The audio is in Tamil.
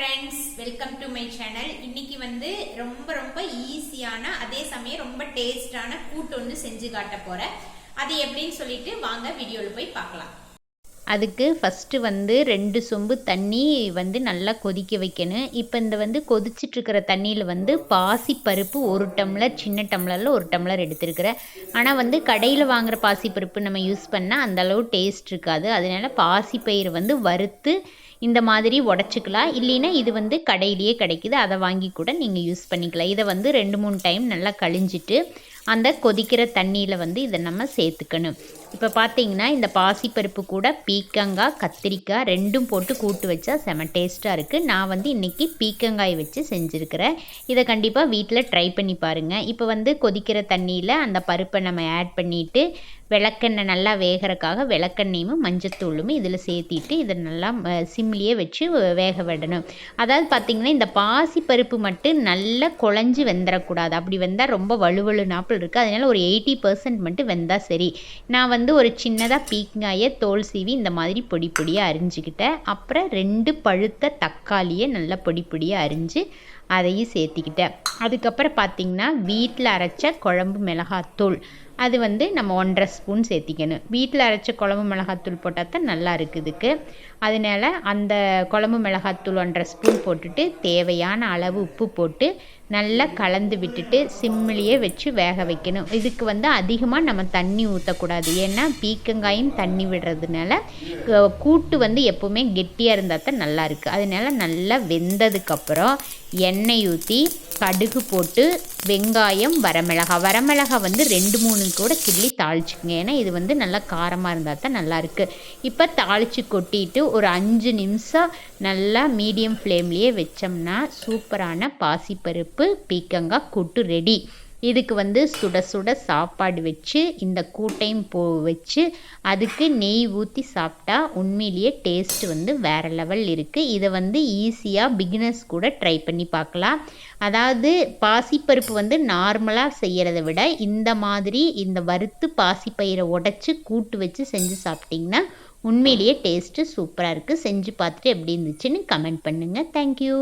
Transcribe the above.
Friends, welcome to my channel. இன்னைக்கு ரொம்ப ரொம்ப ஈஸியான அதே சமயம் ரொம்ப டேஸ்டான கூட்டு ஒன்று செஞ்சு காட்ட போறேன். அது எப்படின்னு சொல்லிட்டு வாங்க வீடியோவில் போய் பார்க்கலாம். அதுக்கு ஃபஸ்ட்டு 2 சொம்பு தண்ணி நல்லா கொதிக்க வைக்கணும். இப்போ இந்த கொதிச்சிட்ருக்கிற தண்ணியில் பாசிப்பருப்பு 1 டம்ளர், சின்ன டம்ளரில் 1 டம்ளர் எடுத்துருக்கிறேன். ஆனால் கடையில் வாங்குகிற பாசிப்பருப்பு நம்ம யூஸ் பண்ணால் அந்தளவு டேஸ்ட் இருக்காது. அதனால் பாசிப்பயிறு வறுத்து இந்த மாதிரி உடச்சிக்கலாம். இல்லைன்னா இது கடையிலேயே கிடைக்குது, அதை வாங்கி கூட நீங்கள் யூஸ் பண்ணிக்கலாம். இதை 2-3 டைம் நல்லா கழிஞ்சிட்டு அந்த கொதிக்கிற தண்ணியில் இதை நம்ம சேர்த்துக்கணும். இப்போ பார்த்தீங்கன்னா இந்த பாசிப்பருப்பு கூட பீக்கங்காய், கத்திரிக்காய் ரெண்டும் போட்டு கூட்டு வச்சா செம டேஸ்ட்டாக இருக்குது. நான் இன்றைக்கி பீக்கங்காய் வச்சு செஞ்சுருக்கிறேன். இதை கண்டிப்பாக வீட்டில் ட்ரை பண்ணி பாருங்கள். இப்போ கொதிக்கிற தண்ணியில் அந்த பருப்பை நம்ம ஆட் பண்ணிவிட்டு விளக்கெண்ணெய் நல்லா வேகிறதுக்காக விளக்கெண்ணையும் மஞ்சத்தூளும் இதில் சேர்த்திட்டு இதை நல்லா சிம்லேயே வச்சு வேக விடணும். அதாவது பார்த்திங்கன்னா இந்த பாசிப்பருப்பு மட்டும் நல்லா குழஞ்சி வெந்துடக்கூடாது. அப்படி வெந்தால் ரொம்ப வலுவலு நாப்பில் இருக்குது. அதனால் ஒரு 80% மட்டும் வெந்தால் சரி. நான் ஒரு சின்னதாக பீக்கங்காயை தோல் சீவி இந்த மாதிரி பொடி பொடியாக அரிஞ்சிக்கிட்டேன். அப்புறம் 2 பழுத்த தக்காளியை நல்லா பொடி பொடியாக அரிஞ்சு அதையும் சேர்த்திக்கிட்டேன். அதுக்கப்புறம் பார்த்திங்கன்னா வீட்டில் அரைச்ச குழம்பு மிளகாத்தூள் அது நம்ம 1.5 ஸ்பூன் சேர்த்திக்கணும். வீட்டில் அரைச்ச குழம்பு மிளகாத்தூள் போட்டால் தான் நல்லா இருக்குதுக்கு. அதனால் அந்த குழம்பு மிளகாத்தூள் 1.5 ஸ்பூன் போட்டுட்டு தேவையான அளவு உப்பு போட்டு நல்லா கலந்து விட்டுட்டு சிம்மிலேயே வச்சு வேக வைக்கணும். இதுக்கு அதிகமாக நம்ம தண்ணி ஊற்றக்கூடாது. ஏன்னா பீக்கங்காயும் தண்ணி விடுறதுனால கூட்டு எப்போவுமே கெட்டியாக இருந்தால் தான் நல்லா இருக்குது. அதனால் நல்லா வெந்ததுக்கப்புறம் எண்ணெய் ஊற்றி கடுகு போட்டு வெங்காயம், வரமிளகாய் 2-3 கூட கிள்ளி தாளிச்சுக்குங்க. ஏன்னா இது நல்லா காரமாக இருந்தால் தான் நல்லாயிருக்கு. இப்போ தாளித்து கொட்டிட்டு ஒரு 5 நிமிஷம் நல்லா மீடியம் ஃப்ளேம்லேயே வச்சோம்னா சூப்பரான பாசிப்பருப்பு பீக்கங்காய் கூட்டு ரெடி. இதுக்கு சுட சுட சாப்பாடு வச்சு இந்த கூட்டையும் வச்சு அதுக்கு நெய் ஊற்றி சாப்பிட்டா உண்மையிலேயே டேஸ்ட் வேறு லெவல் இருக்குது. இதை ஈஸியாக பிகினர்ஸ் கூட ட்ரை பண்ணி பார்க்கலாம். அதாவது பாசிப்பருப்பு நார்மலாக செய்கிறத விட இந்த மாதிரி இந்த வறுத்து பாசிப்பயிரை உடச்சி கூட்டு வச்சு செஞ்சு சாப்பிட்டிங்கன்னா உண்மையிலேயே டேஸ்ட்டு சூப்பராக இருக்குது. செஞ்சு பார்த்துட்டு எப்படி இருந்துச்சுன்னு கமெண்ட் பண்ணுங்கள். தேங்க்யூ.